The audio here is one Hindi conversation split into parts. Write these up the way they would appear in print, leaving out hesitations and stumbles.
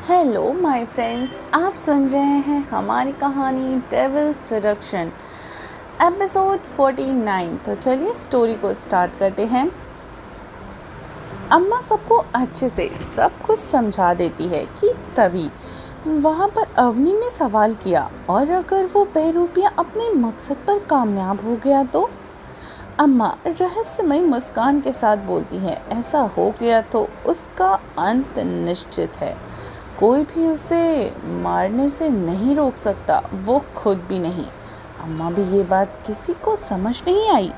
हेलो माय फ्रेंड्स, आप सुन रहे हैं हमारी कहानी डेविल सेडक्शन एपिसोड 49। तो चलिए स्टोरी को स्टार्ट करते हैं। अम्मा सबको अच्छे से सब कुछ समझा देती है कि तभी वहाँ पर अवनी ने सवाल किया, और अगर वो बहरूपिया अपने मकसद पर कामयाब हो गया तो? अम्मा रहस्यमय मुस्कान के साथ बोलती है, ऐसा हो गया तो उसका अंत निश्चित है। कोई भी उसे मारने से नहीं रोक सकता, वो खुद भी नहीं। अम्मा भी ये बात किसी को समझ नहीं आई।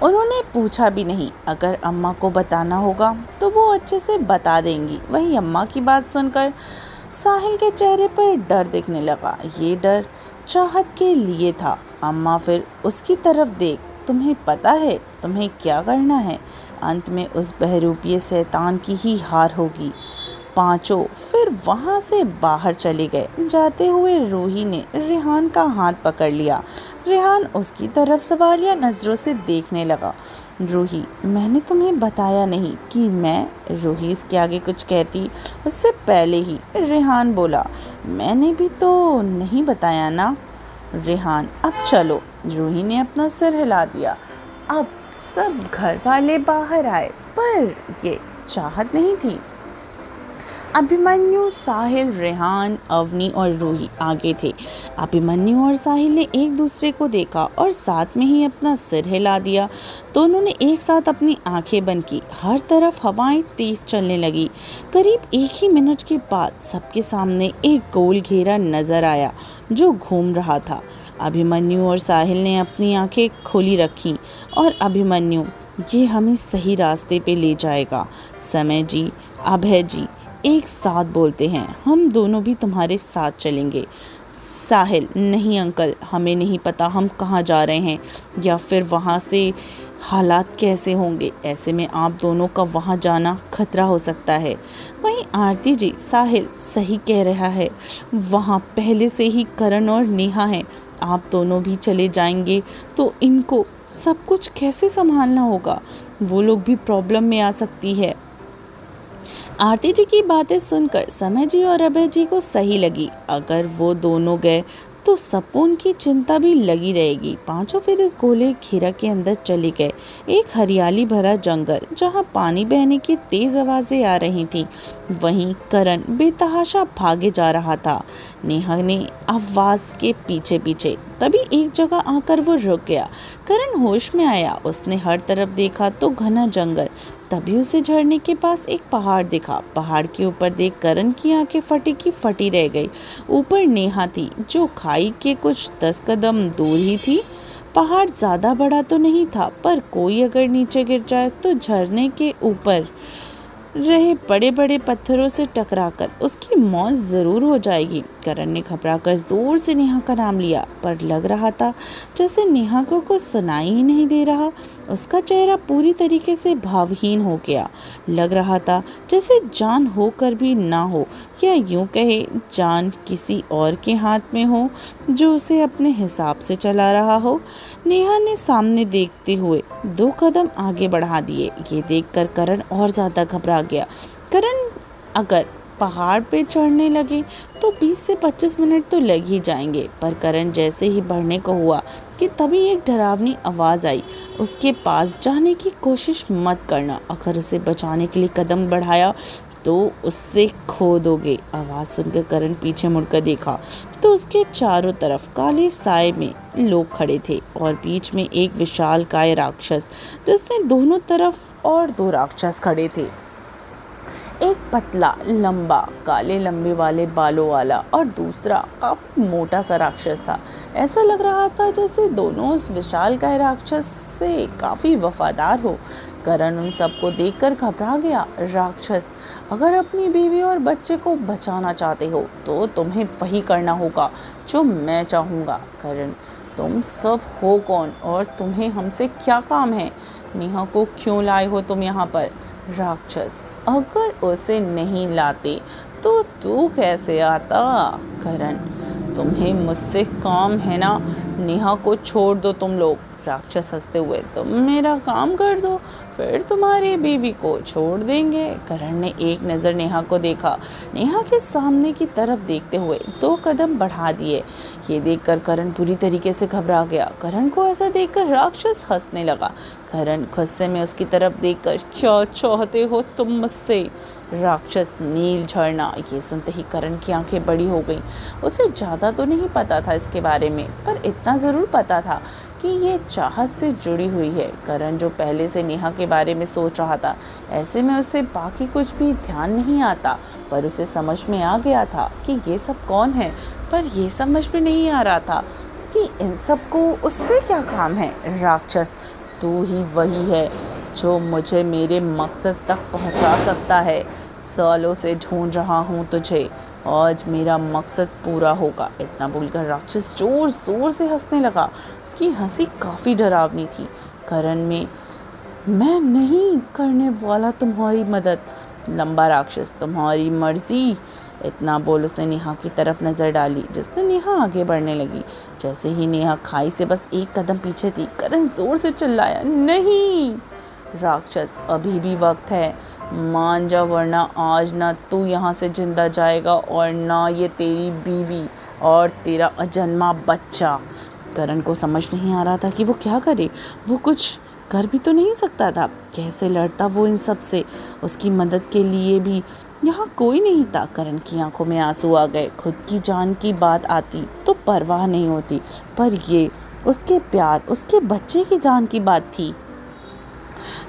उन्होंने पूछा भी नहीं। अगर अम्मा को बताना होगा तो वो अच्छे से बता देंगी। वही अम्मा की बात सुनकर साहिल के चेहरे पर डर दिखने लगा। ये डर चाहत के लिए था। अम्मा फिर उसकी तरफ देख, तुम्हें पता है तुम्हें क्या करना है? अंत में उस बहरूपिये शैतान की ही हार होगी। पांचों फिर वहां से बाहर चले गए। जाते हुए रूही ने रेहान का हाथ पकड़ लिया। रेहान उसकी तरफ सवालिया नज़रों से देखने लगा। रूही, मैंने तुम्हें बताया नहीं कि मैं? रूही इसके आगे कुछ कहती उससे पहले ही रेहान बोला, मैंने भी तो नहीं बताया ना। रेहान, अब चलो। रूही ने अपना सिर हिला दिया। अब सब घर वाले बाहर आए, पर ये चाहत नहीं थी। अभिमन्यु, साहिल, रेहान, अवनी और रूही आगे थे। अभिमन्यु और साहिल ने एक दूसरे को देखा और साथ में ही अपना सिर हिला दिया। दोनों ने एक साथ अपनी आंखें बंद की। हर तरफ हवाएं तेज चलने लगी। करीब एक ही मिनट के बाद सबके सामने एक गोल घेरा नजर आया जो घूम रहा था। अभिमन्यु और साहिल ने अपनी आंखें खोली रखीं। और अभिमन्यु, ये हमें सही रास्ते पे ले जाएगा। समय जी, अभय जी एक साथ बोलते हैं, हम दोनों भी तुम्हारे साथ चलेंगे। साहिल, नहीं अंकल, हमें नहीं पता हम कहाँ जा रहे हैं या फिर वहाँ से हालात कैसे होंगे। ऐसे में आप दोनों का वहाँ जाना खतरा हो सकता है। वहीं आरती जी, साहिल सही कह रहा है, वहाँ पहले से ही करण और नेहा हैं। आप दोनों भी चले जाएंगे तो इनको सब कुछ कैसे संभालना होगा? वो लोग भी प्रॉब्लम में आ सकती है। आरती जी की बातें सुनकर समय जी और अभय जी को सही लगी। अगर वो दोनों गए तो सबको उनकी चिंता भी लगी रहेगी। पांचों फिर इस गोले घेरा के अंदर चले गए। एक हरियाली भरा जंगल जहां पानी बहने की तेज आवाजें आ रही थीं। वहीं करण बेतहाशा भागे जा रहा था, नेहा ने आवाज के पीछे पीछे। तभी एक जगह आकर वो रुक गया। करण होश में आया। उसने हर तरफ देखा तो घना जंगल। तभी उसे झरने के पास एक पहाड़ दिखा। पहाड़ के ऊपर देख करण की आंखें फटी की फटी रह गई। ऊपर नेहा थी जो खाई के कुछ 10 कदम दूर ही थी। पहाड़ ज्यादा बड़ा तो नहीं था, पर कोई अगर नीचे गिर जाए तो झरने के ऊपर रहे बड़े बड़े पत्थरों से टकराकर उसकी मौत जरूर हो जाएगी। करण ने घबराकर जोर से नेहा का नाम लिया, पर लग रहा था जैसे नेहा को कुछ सुनाई ही नहीं दे रहा। उसका चेहरा पूरी तरीके से भावहीन हो गया। लग रहा था जैसे जान होकर भी ना हो, या यूं कहे जान किसी और के हाथ में हो जो उसे अपने हिसाब से चला रहा हो। नेहा ने सामने देखते हुए 2 कदम आगे बढ़ा दिए। ये देखकर करण और ज्यादा घबरा गया। करण अगर पहाड़ पे चढ़ने लगे तो 20 से 25 मिनट तो लग ही जाएंगे। पर करण जैसे ही बढ़ने को हुआ कि तभी एक डरावनी आवाज़ आई, उसके पास जाने की कोशिश मत करना, अगर उसे बचाने के लिए कदम बढ़ाया तो उससे खो दोगे। आवाज़ सुनकर करण पीछे मुड़कर देखा तो उसके चारों तरफ काले साए में लोग खड़े थे और बीच में एक विशालकाय राक्षस, जिसने दोनों तरफ और 2 राक्षस खड़े थे। एक पतला लंबा काले लंबे वाले बालों वाला और दूसरा काफी मोटा सा राक्षस था। ऐसा लग रहा था जैसे दोनों उस विशालकाय राक्षस से काफी वफादार हो। करण उन सबको देखकर घबरा गया। राक्षस, अगर अपनी बीवी और बच्चे को बचाना चाहते हो तो तुम्हें वही करना होगा जो मैं चाहूँगा। करण, तुम सब हो कौन और तुम्हें हमसे क्या काम है? नेहा को क्यों लाए हो तुम यहाँ पर? राक्षस, अगर उसे नहीं लाते तो तू कैसे आता? करण, तुम्हें मुझसे काम है ना, नेहा को छोड़ दो तुम लोग। राक्षस हंसते हुए, तुम मेरा काम कर दो, फिर तुम्हारी बीवी को छोड़ देंगे। करण ने एक नज़र नेहा को देखा। नेहा के सामने की तरफ देखते हुए 2 कदम बढ़ा दिए। ये देखकर करण पूरी तरीके से घबरा गया। करण को ऐसा देखकर राक्षस हंसने लगा। करण गुस्से में उसकी तरफ देखकर, क्या चाहते हो तुम मुझसे? राक्षस नील झरना। ये सुनते ही करण की आंखें बड़ी हो गईं। उसे ज़्यादा तो नहीं पता था इसके बारे में, पर इतना ज़रूर पता था कि ये चाहत से जुड़ी हुई है। करण जो पहले से नेहा के बारे में सोच रहा था, ऐसे में उसे बाकी कुछ भी ध्यान नहीं आता, पर उसे समझ में आ गया था कि ये सब कौन है। पर ये समझ में नहीं आ रहा था कि इन सब को उससे क्या काम है। राक्षस, तू ही वही है जो मुझे मेरे मकसद तक पहुंचा सकता है। सालों से ढूंढ रहा हूं तुझे, आज मेरा मकसद पूरा होगा। इतना बोलकर राक्षस जोर जोर से हंसने लगा। उसकी हंसी काफ़ी डरावनी थी। करण में, मैं नहीं करने वाला तुम्हारी मदद। लंबा राक्षस, तुम्हारी मर्जी। इतना बोल उसने नेहा की तरफ नज़र डाली, जिससे नेहा आगे बढ़ने लगी। जैसे ही नेहा खाई से बस 1 कदम पीछे थी, करण जोर से चिल्लाया, नहीं। राक्षस, अभी भी वक्त है, मान जा, वरना आज ना तू यहाँ से जिंदा जाएगा और ना ये तेरी बीवी और तेरा अजन्मा बच्चा। करण को समझ नहीं आ रहा था कि वो क्या करे। वो कुछ कर भी तो नहीं सकता था। कैसे लड़ता वो इन सब से? उसकी मदद के लिए भी यहाँ कोई नहीं था। करण की आंखों में आंसू आ गए। खुद की जान की बात आती तो परवाह नहीं होती, पर ये उसके प्यार, उसके बच्चे की जान की बात थी,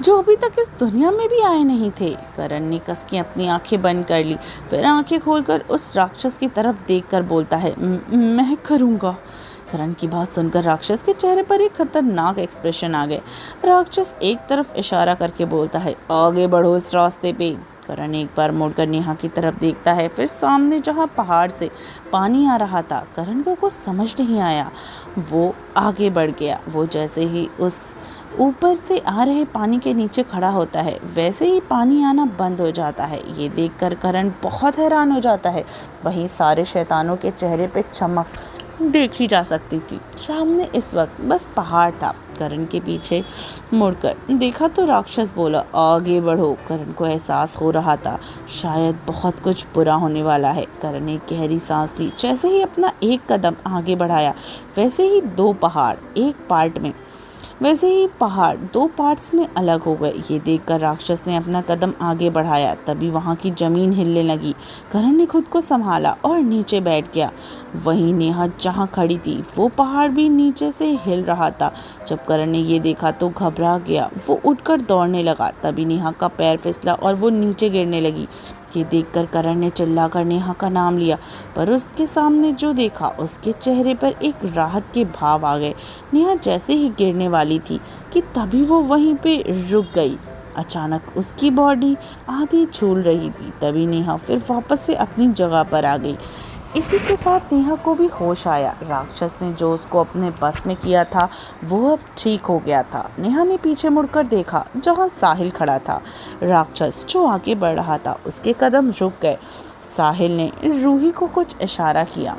जो अभी तक इस दुनिया में भी आए नहीं थे। करण ने कस के अपनी आंखें बंद कर ली, फिर आंखें खोलकर उस राक्षस की तरफ देखकर बोलता है, मैं करूँगा। करण की बात सुनकर राक्षस के चेहरे पर एक खतरनाक एक्सप्रेशन आ गए। राक्षस एक तरफ इशारा करके बोलता है, आगे बढ़ो इस रास्ते पे। करण एक बार मुड़कर नेहा की तरफ देखता है, फिर सामने जहाँ पहाड़ से पानी आ रहा था। करण को कुछ समझ नहीं आया। वो आगे बढ़ गया। वो जैसे ही उस ऊपर से आ रहे पानी के नीचे खड़ा होता है, वैसे ही पानी आना बंद हो जाता है। ये देखकर करण बहुत हैरान हो जाता है। वहीं सारे शैतानों के चेहरे पे चमक देखी जा सकती थी। सामने इस वक्त बस पहाड़ था। करण के पीछे मुड़कर देखा तो राक्षस बोला, आगे बढ़ो। करण को एहसास हो रहा था शायद बहुत कुछ बुरा होने वाला है। करण ने गहरी सांस ली। जैसे ही अपना 1 कदम आगे बढ़ाया, वैसे ही 2 पहाड़ दो पार्ट्स में अलग हो गए। ये देखकर राक्षस ने अपना कदम आगे बढ़ाया, तभी वहाँ की जमीन हिलने लगी। करण ने खुद को संभाला और नीचे बैठ गया। वहीं नेहा जहाँ खड़ी थी, वो पहाड़ भी नीचे से हिल रहा था। जब करण ने ये देखा तो घबरा गया। वो उठकर दौड़ने लगा, तभी नेहा का पैर फिसला और वो नीचे गिरने लगी। ये देखकर करण ने चिल्लाकर नेहा का नाम लिया, पर उसके सामने जो देखा, उसके चेहरे पर एक राहत के भाव आ गए। नेहा जैसे ही गिरने वाली थी कि तभी वो वहीं पे रुक गई। अचानक उसकी बॉडी आधी झूल रही थी। तभी नेहा फिर वापस से अपनी जगह पर आ गई। इसी के साथ नेहा को भी होश आया। राक्षस ने जो उसको अपने बस में किया था, वो अब ठीक हो गया था। नेहा ने पीछे मुड़कर देखा, जहाँ साहिल खड़ा था। राक्षस जो आगे बढ़ रहा था, उसके कदम रुक गए। साहिल ने रूही को कुछ इशारा किया।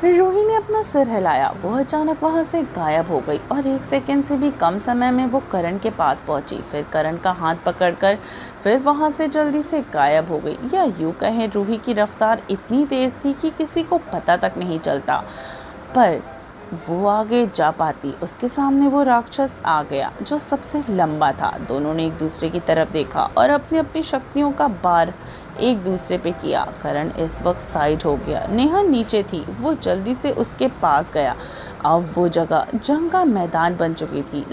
रूही ने अपना सिर हिलाया। वो अचानक वहाँ से गायब हो गई और 1 सेकंड से भी कम समय में वो करण के पास पहुंची। फिर करण का हाथ पकड़कर फिर वहाँ से जल्दी से गायब हो गई। या यूँ कहें, रूही की रफ्तार इतनी तेज़ थी कि किसी को पता तक नहीं चलता, पर वो आगे जा पाती। उसके सामने वो राक्षस आ गया जो सबसे लंबा था। दोनों ने एक दूसरे की तरफ देखा और अपनी अपनी शक्तियों का बार एक दूसरे पे किया। करण इस वक्त साइड हो गया। नेहा नीचे थी। वो जल्दी से उसके पास गया। अब वो जगह जंग का मैदान बन चुकी थी।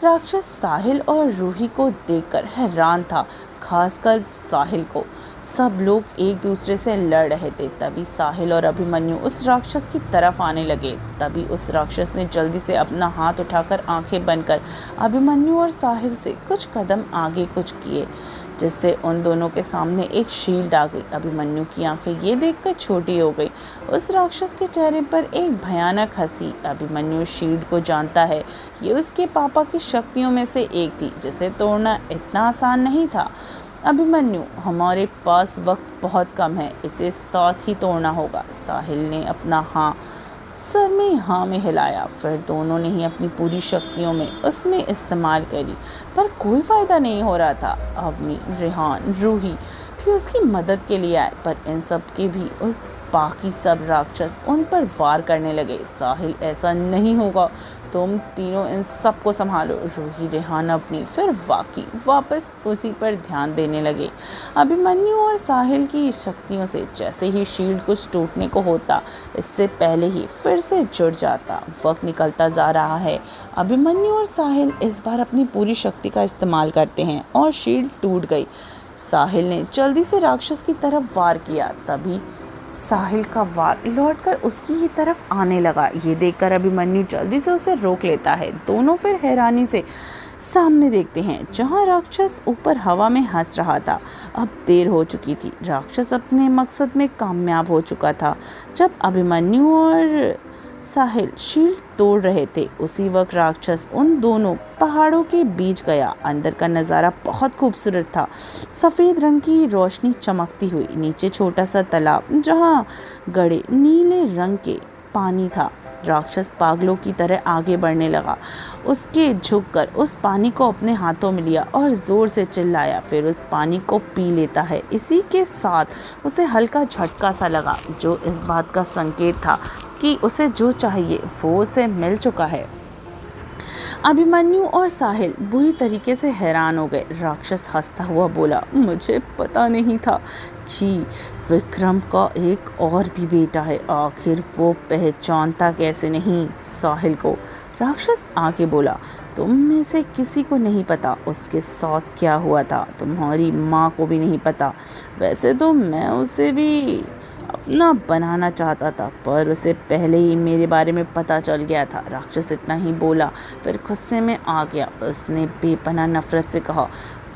राक्षस साहिल और रूही को देखकर हैरान था, खासकर साहिल को। सब लोग एक दूसरे से लड़ रहे थे। तभी साहिल और अभिमन्यु उस राक्षस की तरफ आने लगे। तभी उस राक्षस ने जल्दी से अपना हाथ उठाकर आंखें बंद कर अभिमन्यु और साहिल से कुछ कदम आगे कुछ किए, जिससे उन दोनों के सामने एक शील्ड आ गई। अभिमन्यु की आंखें ये देखकर छोटी हो गई। उस राक्षस के चेहरे पर एक भयानक हंसी। अभिमन्यु शील्ड को जानता है, ये उसके पापा की शक्तियों में से एक थी, जिसे तोड़ना इतना आसान नहीं था। अभिमन्यु, हमारे पास वक्त बहुत कम है, इसे साथ ही तोड़ना होगा। साहिल ने अपना सर में हाँ में हिलाया। फिर दोनों ने ही अपनी पूरी शक्तियों में उसमें इस्तेमाल करी, पर कोई फ़ायदा नहीं हो रहा था। अवनी, रेहान, रूही भी उसकी मदद के लिए आए, पर इन सब के भी उस बाकी सब राक्षस उन पर वार करने लगे। साहिल, ऐसा नहीं होगा, तुम तीनों इन सब को संभालो। रूही, रेहान अपनी, फिर बाकी वापस उसी पर ध्यान देने लगे। अभिमन्यु और साहिल की शक्तियों से जैसे ही शील्ड कुछ टूटने को होता, इससे पहले ही फिर से जुड़ जाता। वक्त निकलता जा रहा है। अभिमन्यु और साहिल इस बार अपनी पूरी शक्ति का इस्तेमाल करते हैं और शील्ड टूट गई। साहिल ने जल्दी से राक्षस की तरफ वार किया, तभी साहिल का वार लौटकर उसकी ही तरफ आने लगा। ये देखकर अभिमन्यु जल्दी से उसे रोक लेता है। दोनों फिर हैरानी से सामने देखते हैं, जहां राक्षस ऊपर हवा में हंस रहा था। अब देर हो चुकी थी, राक्षस अपने मकसद में कामयाब हो चुका था। जब अभिमन्यु और साहिल शील्ड तोड़ रहे थे, उसी वक्त राक्षस उन दोनों पहाड़ों के बीच गया। अंदर का नज़ारा बहुत खूबसूरत था। सफ़ेद रंग की रोशनी चमकती हुई, नीचे छोटा सा तालाब जहाँ गड़े नीले रंग के पानी था। राक्षस पागलों की तरह आगे बढ़ने लगा। उसके झुककर उस पानी को अपने हाथों में लिया और ज़ोर से चिल्लाया, फिर उस पानी को पी लेता है। इसी के साथ उसे हल्का झटका सा लगा, जो इस बात का संकेत था कि उसे जो चाहिए वो उसे मिल चुका है। अभिमन्यु और साहिल बुरी तरीके से हैरान हो गए। राक्षस हंसता हुआ बोला, मुझे पता नहीं था कि विक्रम का एक और भी बेटा है। आखिर वो पहचानता कैसे नहीं साहिल को। राक्षस आके बोला, तुम में से किसी को नहीं पता उसके साथ क्या हुआ था। तुम्हारी माँ को भी नहीं पता। वैसे तो मैं उसे भी अपना बनाना चाहता था, पर उसे पहले ही मेरे बारे में पता चल गया था। राक्षस इतना ही बोला, फिर गुस्से में आ गया। उसने बेपनाह नफरत से कहा,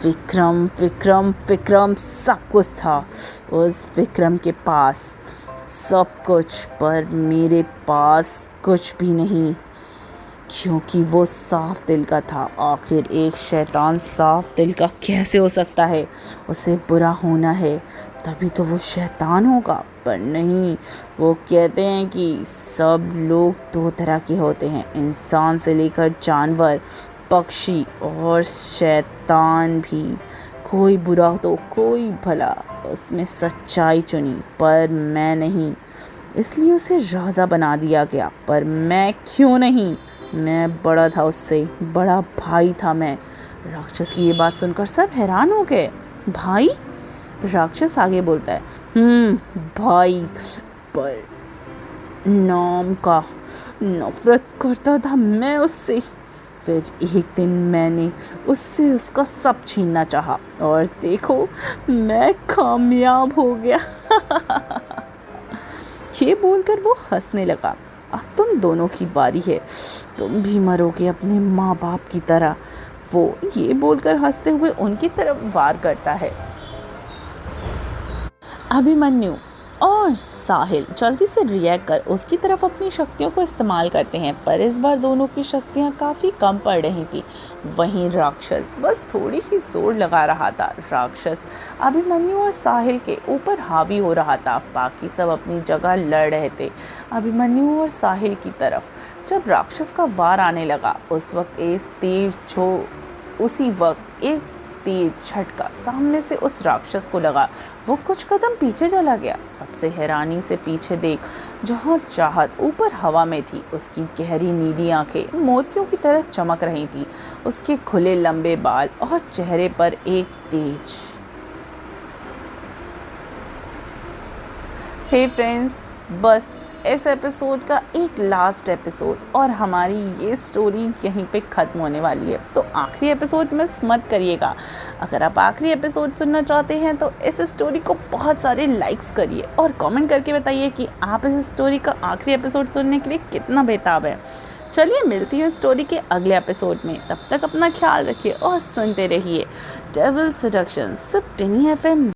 विक्रम विक्रम विक्रम सब कुछ था उस विक्रम के पास, सब कुछ, पर मेरे पास कुछ भी नहीं, क्योंकि वो साफ दिल का था। आखिर एक शैतान साफ दिल का कैसे हो सकता है? उसे बुरा होना है तभी तो वो शैतान होगा, पर नहीं। वो कहते हैं कि सब लोग दो तरह के होते हैं, इंसान से लेकर जानवर, पक्षी और शैतान भी। कोई बुरा तो कोई भला, उसमें सच्चाई चुनी, पर मैं नहीं, इसलिए उसे राजा बना दिया गया। पर मैं क्यों नहीं? मैं बड़ा था उससे, बड़ा भाई था मैं। राक्षस की ये बात सुनकर सब हैरान हो गए। भाई? राक्षस आगे बोलता है, भाई, पर नाम का नफरत करता था मैं उससे। फिर एक दिन मैंने उससे उसका सब छीनना चाहा, और देखो मैं कामयाब हो गया। ये बोलकर वो हंसने लगा। अब तुम दोनों की बारी है, तुम भी मरोगे अपने माँ बाप की तरह। वो ये बोलकर हंसते हुए उनकी तरफ वार करता है। अभिमन्यु और साहिल जल्दी से रिएक्ट कर उसकी तरफ अपनी शक्तियों को इस्तेमाल करते हैं, पर इस बार दोनों की शक्तियाँ काफ़ी कम पड़ रही थी। वहीं राक्षस बस थोड़ी ही जोर लगा रहा था। राक्षस अभिमन्यु और साहिल के ऊपर हावी हो रहा था, बाकी सब अपनी जगह लड़ रहे थे। अभिमन्यु और साहिल की तरफ जब राक्षस का वार आने लगा, उसी वक्त एक तेज झटका सामने से उस राक्षस को लगा। वो कुछ कदम पीछे चला गया। सबसे हैरानी से पीछे देख, जहाँ चाहत ऊपर हवा में थी, उसकी गहरी नीली आंखें मोतियों की तरह चमक रही थी। उसके खुले लंबे बाल और चेहरे पर एक तेज। हे फ्रेंड्स, बस इस एपिसोड का एक लास्ट एपिसोड और हमारी ये स्टोरी यहीं पे ख़त्म होने वाली है। तो आखिरी एपिसोड मिस मत करिएगा। अगर आप आखिरी एपिसोड सुनना चाहते हैं तो इस स्टोरी को बहुत सारे लाइक्स करिए और कमेंट करके बताइए कि आप इस स्टोरी का आखिरी एपिसोड सुनने के लिए कितना बेताब है। चलिए मिलती है स्टोरी के अगले एपिसोड में। तब तक अपना ख्याल रखिए और सुनते रहिए डेविल सेडक्शन, सिर्फ टिनी FM।